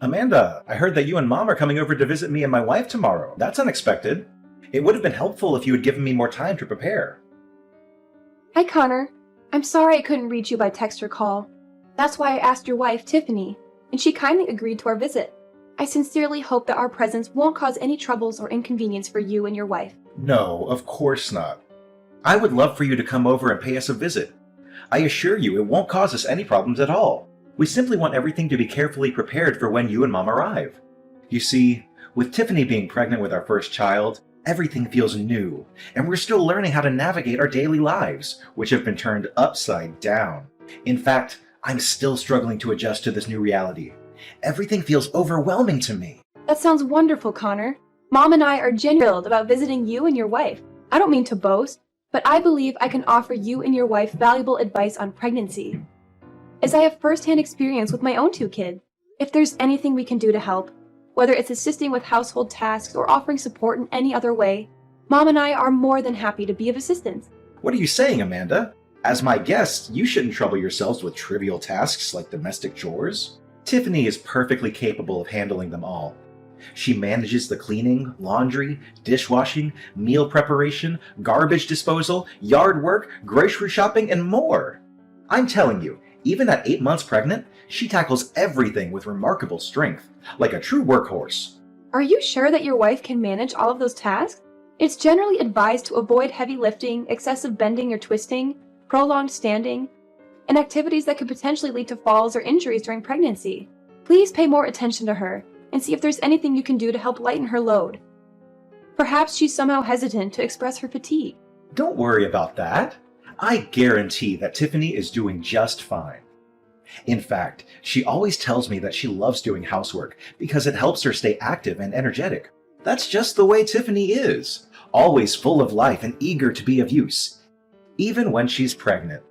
Amanda, I heard that you and Mom are coming over to visit me and my wife tomorrow. That's unexpected. It would have been helpful if you had given me more time to prepare. Hi, Connor. I'm sorry I couldn't reach you by text or call. That's why I asked your wife, Tiffany, and she kindly agreed to our visit. I sincerely hope that our presence won't cause any troubles or inconvenience for you and your wife. No, of course not. I would love for you to come over and pay us a visit. I assure you it won't cause us any problems at all. We simply want everything to be carefully prepared for when you and Mom arrive. You see, with Tiffany being pregnant with our first child, everything feels new, and we're still learning how to navigate our daily lives, which have been turned upside down. In fact, I'm still struggling to adjust to this new reality. Everything feels overwhelming to me. That sounds wonderful, Connor. Mom and I are genuinely thrilled about visiting you and your wife. I don't mean to boast, but I believe I can offer you and your wife valuable advice on pregnancy, as I have firsthand experience with my own 2 kids. If there's anything we can do to help, whether it's assisting with household tasks or offering support in any other way, Mom and I are more than happy to be of assistance. What are you saying, Amanda? As my guest, you shouldn't trouble yourselves with trivial tasks like domestic chores. Tiffany is perfectly capable of handling them all. She manages the cleaning, laundry, dishwashing, meal preparation, garbage disposal, yard work, grocery shopping, and more. I'm telling you, even at 8 months pregnant, she tackles everything with remarkable strength, like a true workhorse. Are you sure that your wife can manage all of those tasks? It's generally advised to avoid heavy lifting, excessive bending or twisting, prolonged standing, and activities that could potentially lead to falls or injuries during pregnancy. Please pay more attention to her and see if there's anything you can do to help lighten her load. Perhaps she's somehow hesitant to express her fatigue. Don't worry about that. I guarantee that Tiffany is doing just fine. In fact, she always tells me that she loves doing housework because it helps her stay active and energetic. That's just the way Tiffany is, always full of life and eager to be of use, even when she's pregnant.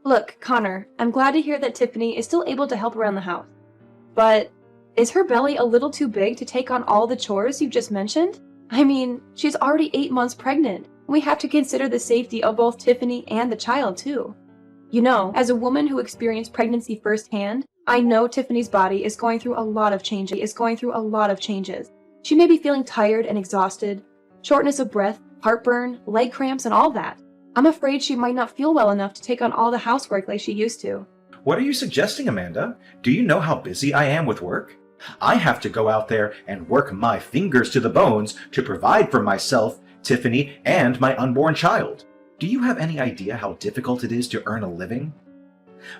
Look, Connor, I'm glad to hear that Tiffany is still able to help around the house. But is her belly a little too big to take on all the chores you just mentioned? I mean, she's already 8 months pregnant. We have to consider the safety of both Tiffany and the child, too. You know, as a woman who experienced pregnancy firsthand, I know Tiffany's body is going through a lot of changes. She may be feeling tired and exhausted, shortness of breath, heartburn, leg cramps, and all that. I'm afraid she might not feel well enough to take on all the housework like she used to. What are you suggesting, Amanda? Do you know how busy I am with work? I have to go out there and work my fingers to the bones to provide for myself, Tiffany, and my unborn child. Do you have any idea how difficult it is to earn a living?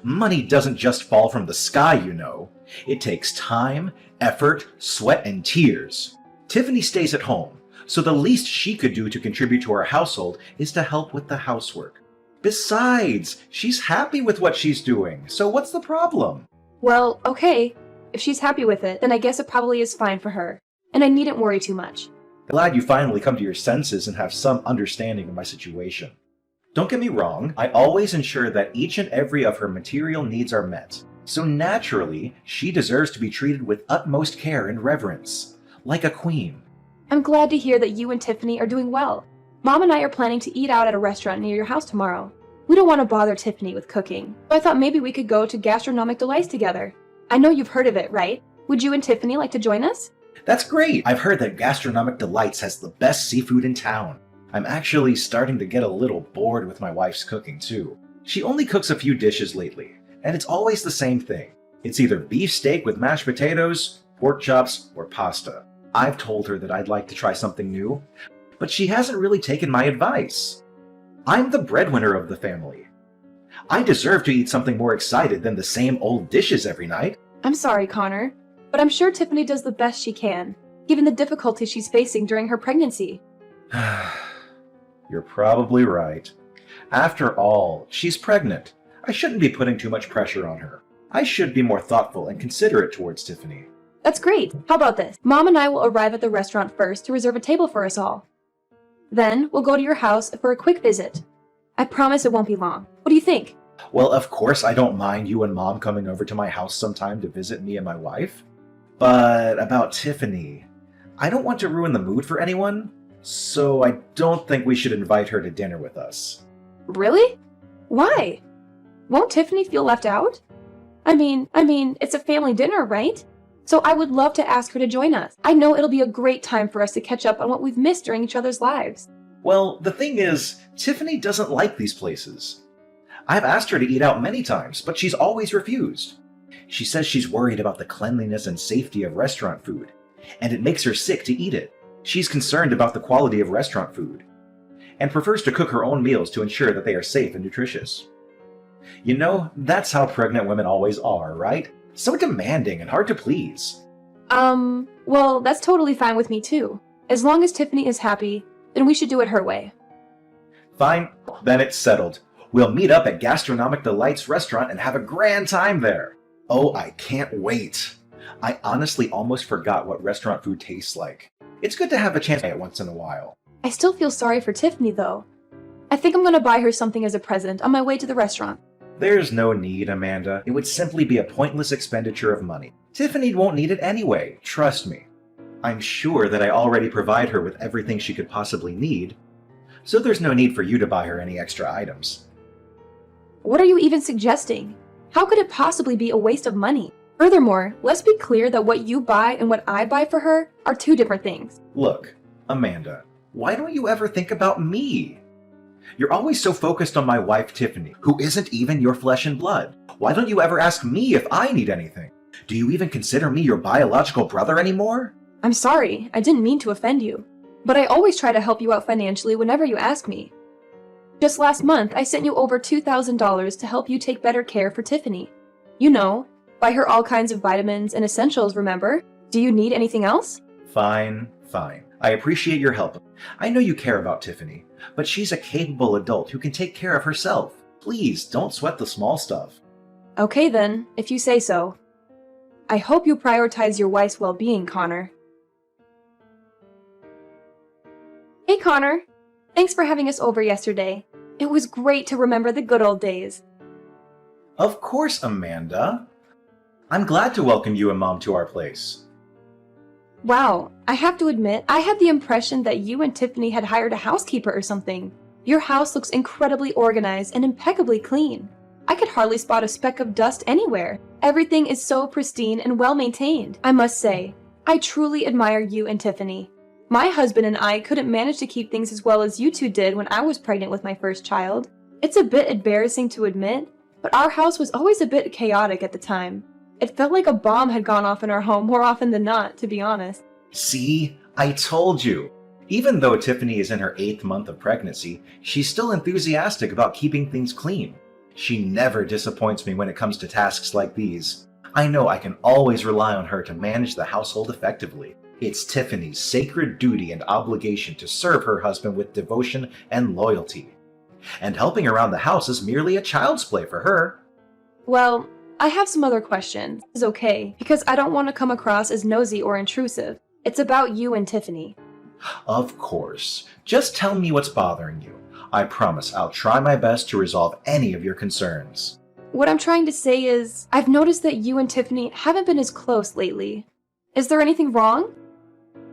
Money doesn't just fall from the sky, you know. It takes time, effort, sweat, and tears. Tiffany stays at home, so the least she could do to contribute to our household is to help with the housework. Besides, she's happy with what she's doing, so what's the problem? Well, okay. If she's happy with it, then I guess it probably is fine for her, and I needn't worry too much. Glad you finally come to your senses and have some understanding of my situation. Don't get me wrong, I always ensure that each and every of her material needs are met. So naturally, she deserves to be treated with utmost care and reverence, like a queen. I'm glad to hear that you and Tiffany are doing well. Mom and I are planning to eat out at a restaurant near your house tomorrow. We don't want to bother Tiffany with cooking, so I thought maybe we could go to Gastronomic Delights together. I know you've heard of it, right? Would you and Tiffany like to join us? That's great! I've heard that Gastronomic Delights has the best seafood in town. I'm actually starting to get a little bored with my wife's cooking, too. She only cooks a few dishes lately, and it's always the same thing. It's either beef steak with mashed potatoes, pork chops, or pasta. I've told her that I'd like to try something new, but she hasn't really taken my advice. I'm the breadwinner of the family. I deserve to eat something more excited than the same old dishes every night. I'm sorry, Connor, but I'm sure Tiffany does the best she can, given the difficulties she's facing during her pregnancy. You're probably right. After all, she's pregnant. I shouldn't be putting too much pressure on her. I should be more thoughtful and considerate towards Tiffany. That's great. How about this? Mom and I will arrive at the restaurant first to reserve a table for us all. Then we'll go to your house for a quick visit. I promise it won't be long. What do you think? Well, of course I don't mind you and Mom coming over to my house sometime to visit me and my wife. But about Tiffany, I don't want to ruin the mood for anyone, so I don't think we should invite her to dinner with us. Really? Why? Won't Tiffany feel left out? I mean, it's a family dinner, right? So I would love to ask her to join us. I know it'll be a great time for us to catch up on what we've missed during each other's lives. Well, the thing is, Tiffany doesn't like these places. I've asked her to eat out many times, but she's always refused. She says she's worried about the cleanliness and safety of restaurant food, and it makes her sick to eat it. She's concerned about the quality of restaurant food, and prefers to cook her own meals to ensure that they are safe and nutritious. You know, that's how pregnant women always are, right? So demanding and hard to please. Well, that's totally fine with me too. As long as Tiffany is happy, then we should do it her way. Fine, then it's settled. We'll meet up at Gastronomic Delights restaurant and have a grand time there. Oh, I can't wait. I honestly almost forgot what restaurant food tastes like. It's good to have a chance to try it once in a while. I still feel sorry for Tiffany though. I think I'm gonna buy her something as a present on my way to the restaurant. There's no need, Amanda. It would simply be a pointless expenditure of money. Tiffany won't need it anyway, trust me. I'm sure that I already provide her with everything she could possibly need, so there's no need for you to buy her any extra items. What are you even suggesting? How could it possibly be a waste of money? Furthermore, let's be clear that what you buy and what I buy for her are two different things. Look, Amanda, why don't you ever think about me? You're always so focused on my wife, Tiffany, who isn't even your flesh and blood. Why don't you ever ask me if I need anything? Do you even consider me your biological brother anymore? I'm sorry, I didn't mean to offend you. But I always try to help you out financially whenever you ask me. Just last month, I sent you over $2,000 to help you take better care for Tiffany. You know, buy her all kinds of vitamins and essentials, remember? Do you need anything else? Fine. I appreciate your help. I know you care about Tiffany, but she's a capable adult who can take care of herself. Please, don't sweat the small stuff. Okay then, if you say so. I hope you prioritize your wife's well-being, Connor. Hey Connor, thanks for having us over yesterday. It was great to remember the good old days. Of course, Amanda. I'm glad to welcome you and Mom to our place. Wow, I have to admit, I had the impression that you and Tiffany had hired a housekeeper or something. Your house looks incredibly organized and impeccably clean. I could hardly spot a speck of dust anywhere. Everything is so pristine and well maintained. I must say, I truly admire you and Tiffany. My husband and I couldn't manage to keep things as well as you two did when I was pregnant with my first child. It's a bit embarrassing to admit, but our house was always a bit chaotic at the time. It felt like a bomb had gone off in our home more often than not, to be honest. See, I told you. Even though Tiffany is in her 8th month of pregnancy, she's still enthusiastic about keeping things clean. She never disappoints me when it comes to tasks like these. I know I can always rely on her to manage the household effectively. It's Tiffany's sacred duty and obligation to serve her husband with devotion and loyalty. And helping around the house is merely a child's play for her. Well, I have some other questions. It's okay, because I don't want to come across as nosy or intrusive. It's about you and Tiffany. Of course. Just tell me what's bothering you. I promise I'll try my best to resolve any of your concerns. What I'm trying to say is, I've noticed that you and Tiffany haven't been as close lately. Is there anything wrong?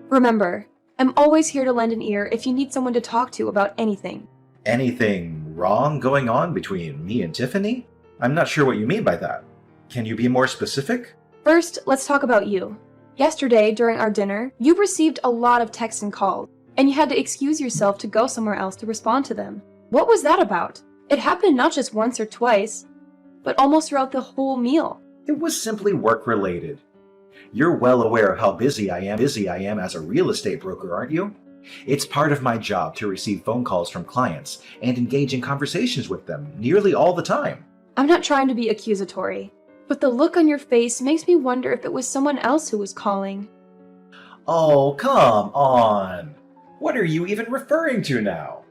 Remember, I'm always here to lend an ear if you need someone to talk to about anything. Anything wrong going on between me and Tiffany? I'm not sure what you mean by that. Can you be more specific? First, let's talk about you. Yesterday, during our dinner, you received a lot of texts and calls, and you had to excuse yourself to go somewhere else to respond to them. What was that about? It happened not just once or twice, but almost throughout the whole meal. It was simply work-related. You're well aware of how busy I am as a real estate broker, aren't you? It's part of my job to receive phone calls from clients and engage in conversations with them nearly all the time. I'm not trying to be accusatory, but the look on your face makes me wonder if it was someone else who was calling. Oh, come on! What are you even referring to now?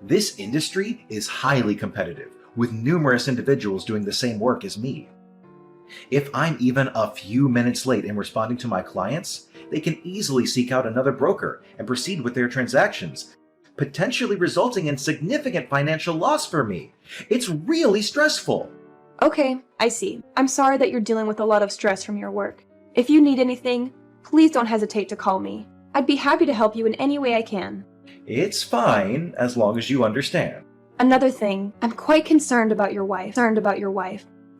This industry is highly competitive, with numerous individuals doing the same work as me. If I'm even a few minutes late in responding to my clients, they can easily seek out another broker and proceed with their transactions, potentially resulting in significant financial loss for me. It's really stressful. Okay, I see. I'm sorry that you're dealing with a lot of stress from your work. If you need anything, please don't hesitate to call me. I'd be happy to help you in any way I can. It's fine, as long as you understand. Another thing, I'm quite concerned about your wife.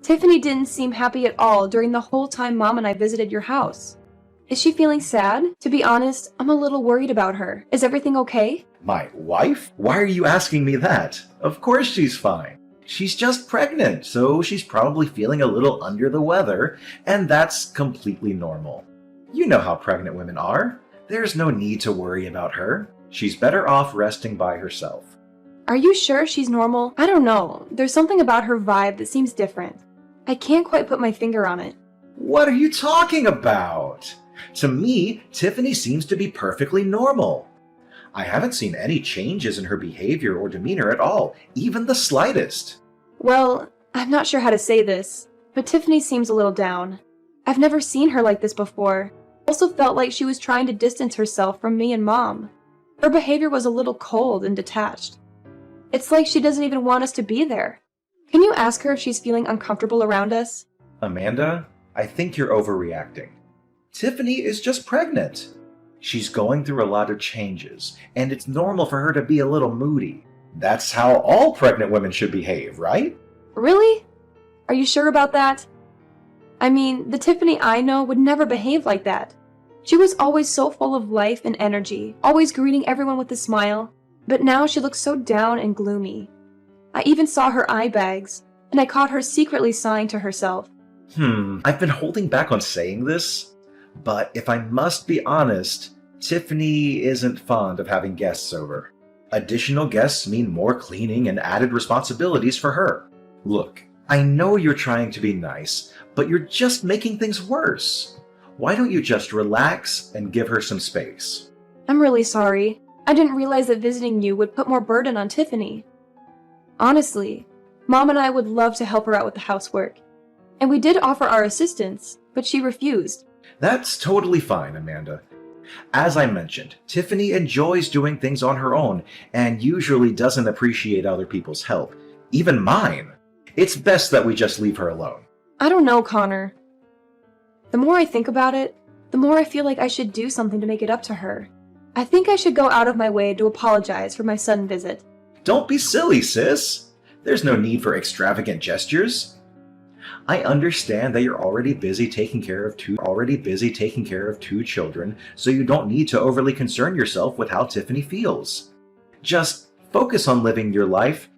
Tiffany didn't seem happy at all during the whole time Mom and I visited your house. Is she feeling sad? To be honest, I'm a little worried about her. Is everything okay? My wife? Why are you asking me that? Of course she's fine. She's just pregnant, so she's probably feeling a little under the weather, and that's completely normal. You know how pregnant women are. There's no need to worry about her. She's better off resting by herself. Are you sure she's normal? I don't know. There's something about her vibe that seems different. I can't quite put my finger on it. What are you talking about? To me, Tiffany seems to be perfectly normal. I haven't seen any changes in her behavior or demeanor at all, even the slightest. Well, I'm not sure how to say this, but Tiffany seems a little down. I've never seen her like this before. I also felt like she was trying to distance herself from me and Mom. Her behavior was a little cold and detached. It's like she doesn't even want us to be there. Can you ask her if she's feeling uncomfortable around us? Amanda, I think you're overreacting. Tiffany is just pregnant. She's going through a lot of changes, and it's normal for her to be a little moody. That's how all pregnant women should behave, right? Really? Are you sure about that? I mean, the Tiffany I know would never behave like that. She was always so full of life and energy, always greeting everyone with a smile, but now she looks so down and gloomy. I even saw her eye bags, and I caught her secretly sighing to herself. I've been holding back on saying this, but if I must be honest, Tiffany isn't fond of having guests over. Additional guests mean more cleaning and added responsibilities for her. Look, I know you're trying to be nice, but you're just making things worse. Why don't you just relax and give her some space? I'm really sorry. I didn't realize that visiting you would put more burden on Tiffany. Honestly, Mom and I would love to help her out with the housework. And we did offer our assistance, but she refused. That's totally fine, Amanda. As I mentioned, Tiffany enjoys doing things on her own and usually doesn't appreciate other people's help, even mine. It's best that we just leave her alone. I don't know, Connor. The more I think about it, the more I feel like I should do something to make it up to her. I think I should go out of my way to apologize for my sudden visit. Don't be silly, sis. There's no need for extravagant gestures. I understand that you're already busy taking care of two children, so you don't need to overly concern yourself with how Tiffany feels. Just focus on living your life,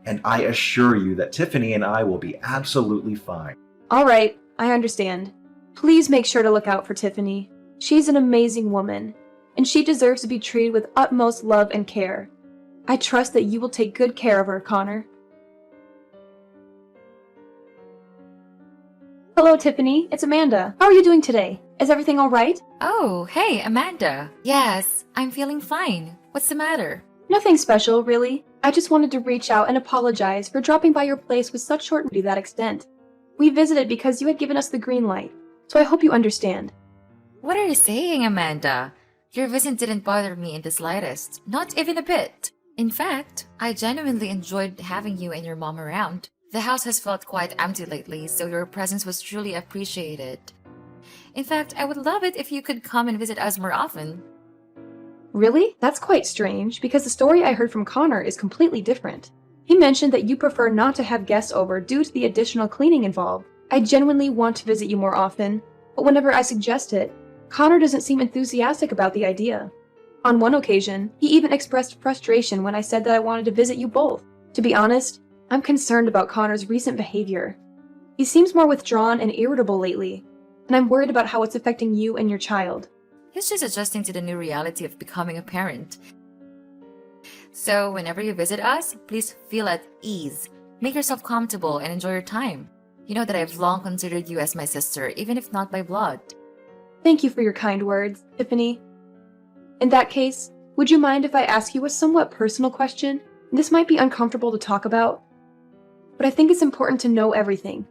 and I assure you that Tiffany and I will be absolutely fine. All right, I understand. Please make sure to look out for Tiffany. She's an amazing woman, and she deserves to be treated with utmost love and care. I trust that you will take good care of her, Connor. Hello, Tiffany. It's Amanda. How are you doing today? Is everything all right? Oh, hey, Amanda. Yes, I'm feeling fine. What's the matter? Nothing special, really. I just wanted to reach out and apologize for dropping by your place with such short notice to that extent. We visited because you had given us the green light, so I hope you understand. What are you saying, Amanda? Your visit didn't bother me in the slightest, not even a bit. In fact, I genuinely enjoyed having you and your mom around. The house has felt quite empty lately, so your presence was truly appreciated. In fact, I would love it if you could come and visit us more often. Really? That's quite strange, because the story I heard from Connor is completely different. He mentioned that you prefer not to have guests over due to the additional cleaning involved. I genuinely want to visit you more often, but whenever I suggest it, Connor doesn't seem enthusiastic about the idea. On one occasion, he even expressed frustration when I said that I wanted to visit you both. To be honest, I'm concerned about Connor's recent behavior. He seems more withdrawn and irritable lately, and I'm worried about how it's affecting you and your child. He's just adjusting to the new reality of becoming a parent. So, whenever you visit us, please feel at ease. Make yourself comfortable and enjoy your time. You know that I've long considered you as my sister, even if not by blood. Thank you for your kind words, Tiffany. In that case, would you mind if I ask you a somewhat personal question? This might be uncomfortable to talk about, but I think it's important to know everything.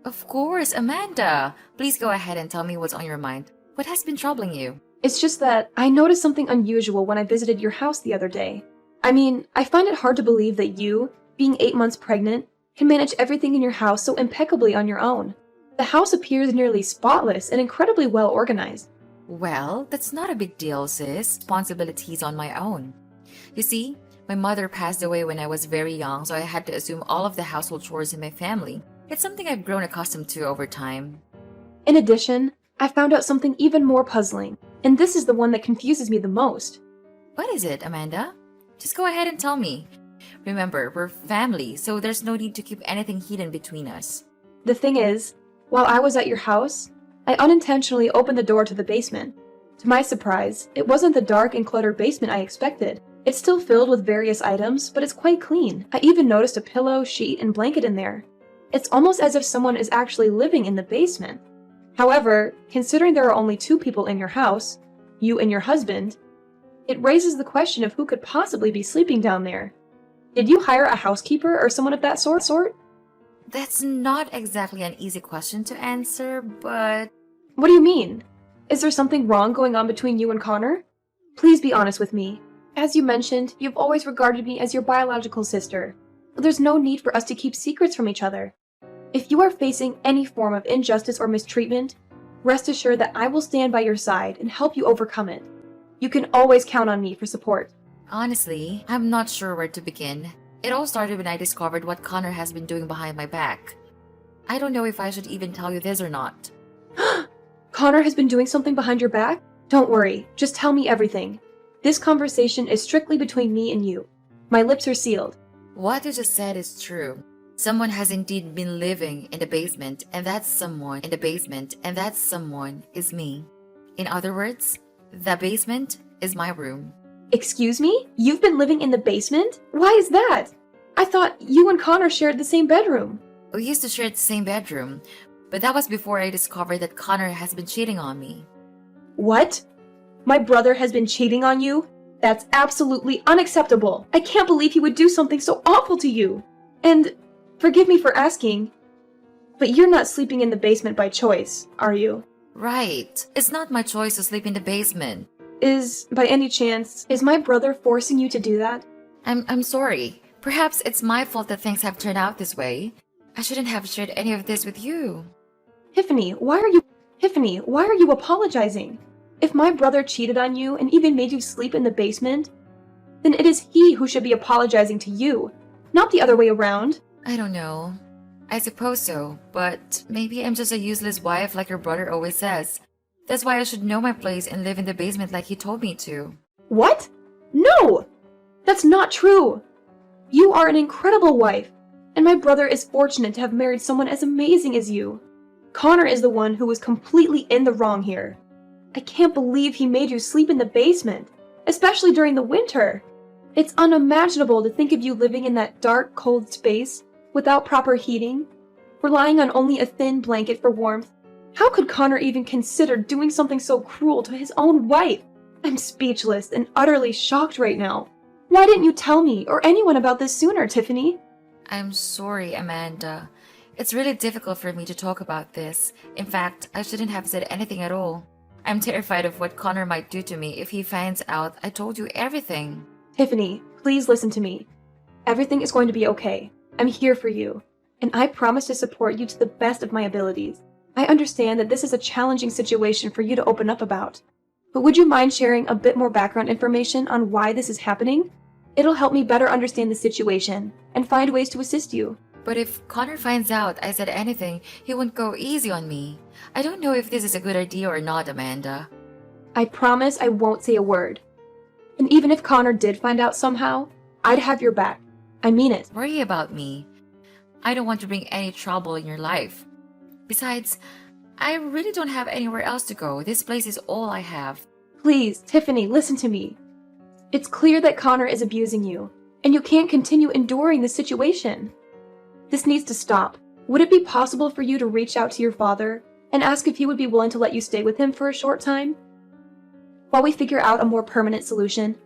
Of course, Amanda. Please go ahead and tell me what's on your mind. What has been troubling you? It's just that I noticed something unusual when I visited your house the other day. I mean, I find it hard to believe that you, being 8 months pregnant, can manage everything in your house so impeccably on your own. The house appears nearly spotless and incredibly well organized. Well, that's not a big deal, sis. Responsibilities on my own. You see, my mother passed away when I was very young, so I had to assume all of the household chores in my family. It's something I've grown accustomed to over time. In addition, I found out something even more puzzling, and this is the one that confuses me the most. What is it, Amanda? Just go ahead and tell me. Remember, we're family, so there's no need to keep anything hidden between us. The thing is, while I was at your house, I unintentionally opened the door to the basement. To my surprise, it wasn't the dark and cluttered basement I expected. It's still filled with various items, but it's quite clean. I even noticed a pillow, sheet, and blanket in there. It's almost as if someone is actually living in the basement. However, considering there are only 2 people in your house, you and your husband, it raises the question of who could possibly be sleeping down there. Did you hire a housekeeper or someone of that sort? That's not exactly an easy question to answer, but What do you mean? Is there something wrong going on between you and Connor? Please be honest with me. As you mentioned, you've always regarded me as your biological sister. There's no need for us to keep secrets from each other. If you are facing any form of injustice or mistreatment, rest assured that I will stand by your side and help you overcome it. You can always count on me for support. honestly, I'm not sure where to begin. It all started when I discovered what Connor has been doing behind my back. I don't know if I should even tell you this or not. Connor has been doing something behind your back? Don't worry, just tell me everything. This conversation is strictly between me and you. My lips are sealed. What you just said is true. Someone has indeed been living in the basement, and that someone in the basement, and that someone is me. In other words, the basement is my room. Excuse me? You've been living in the basement? Why is that? I thought you and Connor shared the same bedroom. We used to share the same bedroom, but that was before I discovered that Connor has been cheating on me. What? My brother has been cheating on you? That's absolutely unacceptable. I can't believe he would do something so awful to you. And forgive me for asking, but you're not sleeping in the basement by choice, are you? Right. It's not my choice to sleep in the basement. By any chance, is my brother forcing you to do that? I'm sorry. Perhaps it's my fault that things have turned out this way. I shouldn't have shared any of this with you. Tiffany, why are you apologizing? If my brother cheated on you and even made you sleep in the basement, then it is he who should be apologizing to you, not the other way around. I don't know. I suppose so, but maybe I'm just a useless wife like your brother always says. That's why I should know my place and live in the basement like he told me to. What? No! That's not true! You are an incredible wife, and my brother is fortunate to have married someone as amazing as you. Connor is the one who was completely in the wrong here. I can't believe he made you sleep in the basement, especially during the winter. It's unimaginable to think of you living in that dark, cold space without proper heating, relying on only a thin blanket for warmth. How could Connor even consider doing something so cruel to his own wife? I'm speechless and utterly shocked right now. Why didn't you tell me or anyone about this sooner, Tiffany? I'm sorry, Amanda. It's really difficult for me to talk about this. In fact, I shouldn't have said anything at all. I'm terrified of what Connor might do to me if he finds out I told you everything. Tiffany, please listen to me. Everything is going to be okay. I'm here for you, and I promise to support you to the best of my abilities. I understand that this is a challenging situation for you to open up about, but would you mind sharing a bit more background information on why this is happening? It'll help me better understand the situation and find ways to assist you. But if Connor finds out I said anything, he won't go easy on me. I don't know if this is a good idea or not, Amanda. I promise I won't say a word. And even if Connor did find out somehow, I'd have your back. I mean it. Worry about me. I don't want to bring any trouble in your life. Besides, I really don't have anywhere else to go. This place is all I have. Please, Tiffany, listen to me. It's clear that Connor is abusing you, and you can't continue enduring this situation. This needs to stop. Would it be possible for you to reach out to your father and ask if he would be willing to let you stay with him for a short time, while we figure out a more permanent solution?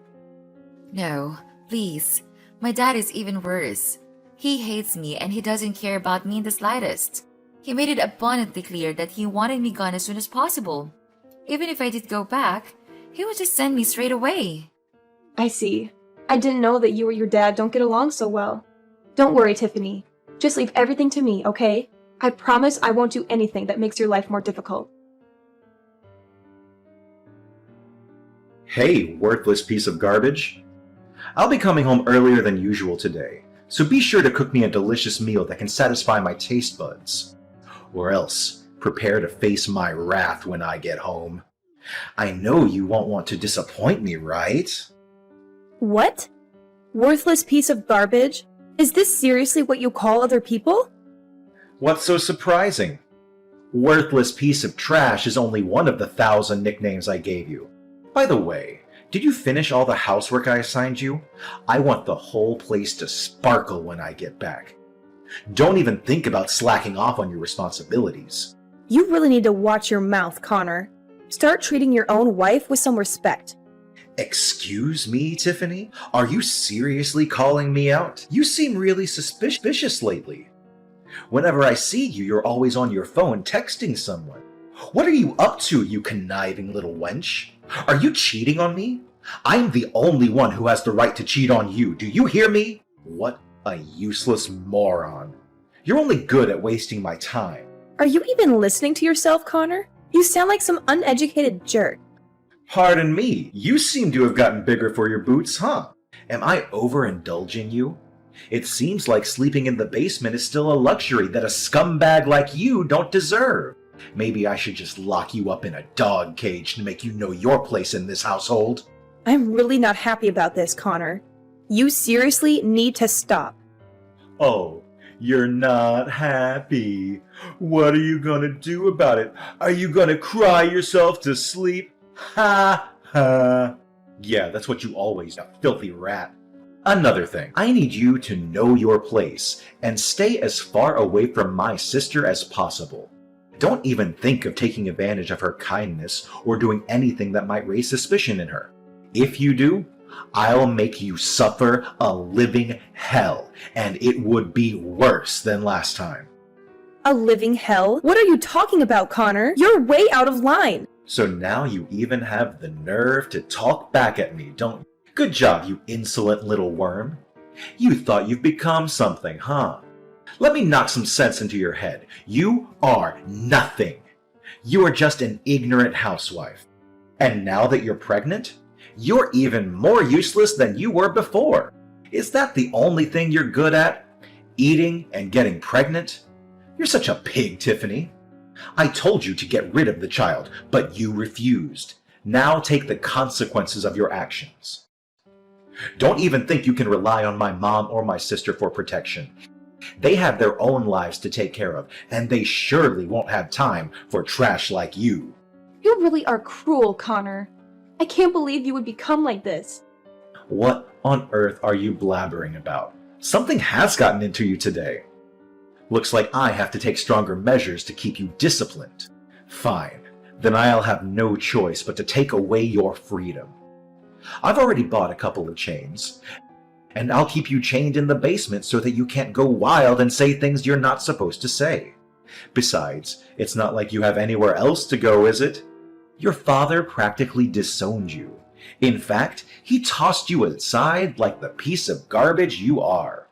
No, please. My dad is even worse. He hates me and he doesn't care about me in the slightest. He made it abundantly clear that he wanted me gone as soon as possible. Even if I did go back, he would just send me straight away. I see. I didn't know that you or your dad don't get along so well. Don't worry, Tiffany. Just leave everything to me, okay? I promise I won't do anything that makes your life more difficult. Hey, worthless piece of garbage. I'll be coming home earlier than usual today, So be sure to cook me a delicious meal that can satisfy my taste buds. Or else, prepare to face my wrath when I get home. I know you won't want to disappoint me, right? What? Worthless piece of garbage? Is this seriously what you call other people? What's so surprising? Worthless piece of trash is only one of the 1,000 nicknames I gave you. By the way, did you finish all the housework I assigned you? I want the whole place to sparkle when I get back. Don't even think about slacking off on your responsibilities. You really need to watch your mouth, Connor. Start treating your own wife with some respect. Excuse me, Tiffany? Are you seriously calling me out? You seem really suspicious lately. Whenever I see you, you're always on your phone texting someone. What are you up to, you conniving little wench? Are you cheating on me? I'm the only one who has the right to cheat on you. Do you hear me? What a useless moron. You're only good at wasting my time. Are you even listening to yourself, Connor? You sound like some uneducated jerk. Pardon me, you seem to have gotten bigger for your boots, huh? Am I overindulging you? It seems like sleeping in the basement is still a luxury that a scumbag like you don't deserve. Maybe I should just lock you up in a dog cage to make you know your place in this household. I'm really not happy about this, Connor. You seriously need to stop. Oh, you're not happy. What are you gonna do about it? Are you gonna cry yourself to sleep? Ha ha. Yeah, that's what you always do, filthy rat. Another thing, I need you to know your place and stay as far away from my sister as possible. Don't even think of taking advantage of her kindness or doing anything that might raise suspicion in her. If you do, I'll make you suffer a living hell, and it would be worse than last time. A living hell? What are you talking about, Connor? You're way out of line. So now you even have the nerve to talk back at me, don't you? Good job, you insolent little worm. You thought you've become something, huh? Let me knock some sense into your head. You are nothing. You are just an ignorant housewife. And now that you're pregnant, you're even more useless than you were before. Is that the only thing you're good at? Eating and getting pregnant? You're such a pig, Tiffany. I told you to get rid of the child, but you refused. Now take the consequences of your actions. Don't even think you can rely on my mom or my sister for protection. They have their own lives to take care of, and they surely won't have time for trash like you. You really are cruel, Connor. I can't believe you would become like this. What on earth are you blabbering about? Something has gotten into you today. Looks like I have to take stronger measures to keep you disciplined. Fine, then I'll have no choice but to take away your freedom. I've already bought a couple of chains, and I'll keep you chained in the basement so that you can't go wild and say things you're not supposed to say. Besides, it's not like you have anywhere else to go, is it? Your father practically disowned you. In fact, he tossed you aside like the piece of garbage you are.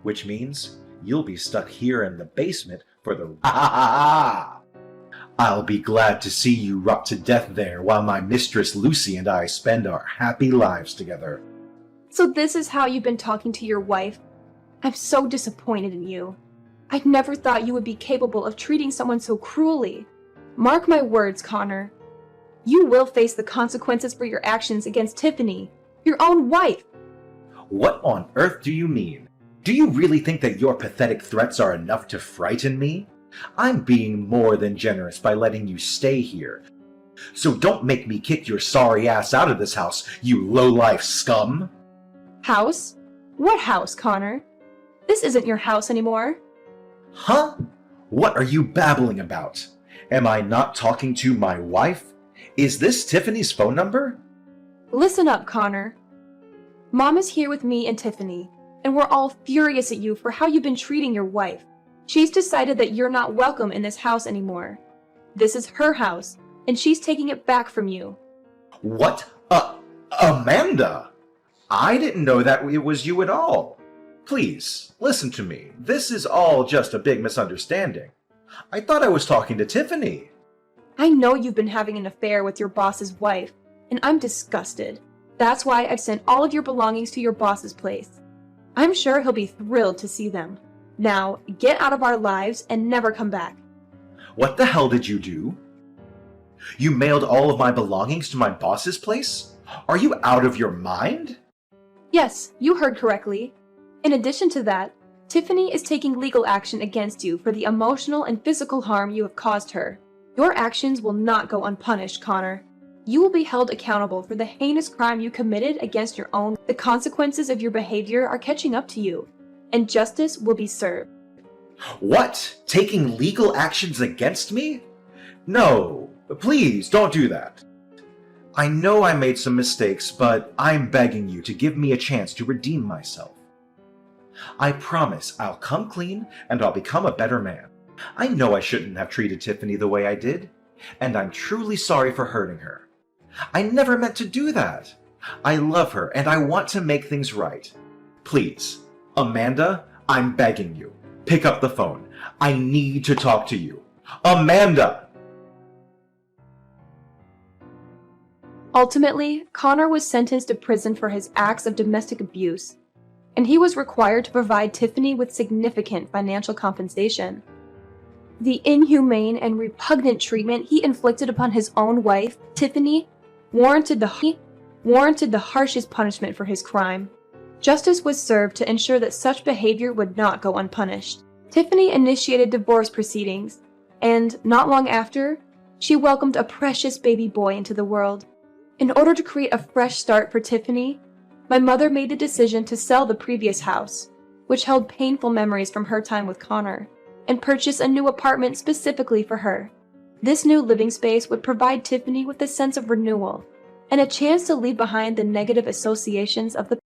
Which means you'll be stuck here in the basement for the I'll be glad to see you rot to death there while my mistress Lucy and I spend our happy lives together. So this is how you've been talking to your wife? I'm so disappointed in you. I never thought you would be capable of treating someone so cruelly. Mark my words, Connor. You will face the consequences for your actions against Tiffany, your own wife. What on earth do you mean? Do you really think that your pathetic threats are enough to frighten me? I'm being more than generous by letting you stay here. So don't make me kick your sorry ass out of this house, you low-life scum! House? What house, Connor? This isn't your house anymore. Huh? What are you babbling about? Am I not talking to my wife? Is this Tiffany's phone number? Listen up, Connor. Mom is here with me and Tiffany, and we're all furious at you for how you've been treating your wife. She's decided that you're not welcome in this house anymore. This is her house, and she's taking it back from you. What? Amanda! I didn't know that it was you at all. Please, listen to me. This is all just a big misunderstanding. I thought I was talking to Tiffany. I know you've been having an affair with your boss's wife, and I'm disgusted. That's why I've sent all of your belongings to your boss's place. I'm sure he'll be thrilled to see them. Now, get out of our lives and never come back. What the hell did you do? You mailed all of my belongings to my boss's place? Are you out of your mind? Yes, you heard correctly. In addition to that, Tiffany is taking legal action against you for the emotional and physical harm you have caused her. Your actions will not go unpunished, Connor. You will be held accountable for the heinous crime you committed against your own. The consequences of your behavior are catching up to you, and justice will be served. What? Taking legal actions against me? No, please don't do that. I know I made some mistakes, but I'm begging you to give me a chance to redeem myself. I promise I'll come clean and I'll become a better man. I know I shouldn't have treated Tiffany the way I did, and I'm truly sorry for hurting her. I never meant to do that. I love her and I want to make things right. Please, Amanda, I'm begging you. Pick up the phone. I need to talk to you. Amanda! Ultimately, Connor was sentenced to prison for his acts of domestic abuse, and he was required to provide Tiffany with significant financial compensation. The inhumane and repugnant treatment he inflicted upon his own wife, Tiffany, warranted the harshest punishment for his crime. Justice was served to ensure that such behavior would not go unpunished. Tiffany initiated divorce proceedings, and not long after, she welcomed a precious baby boy into the world. In order to create a fresh start for Tiffany, my mother made the decision to sell the previous house, which held painful memories from her time with Connor, and purchase a new apartment specifically for her. This new living space would provide Tiffany with a sense of renewal and a chance to leave behind the negative associations of the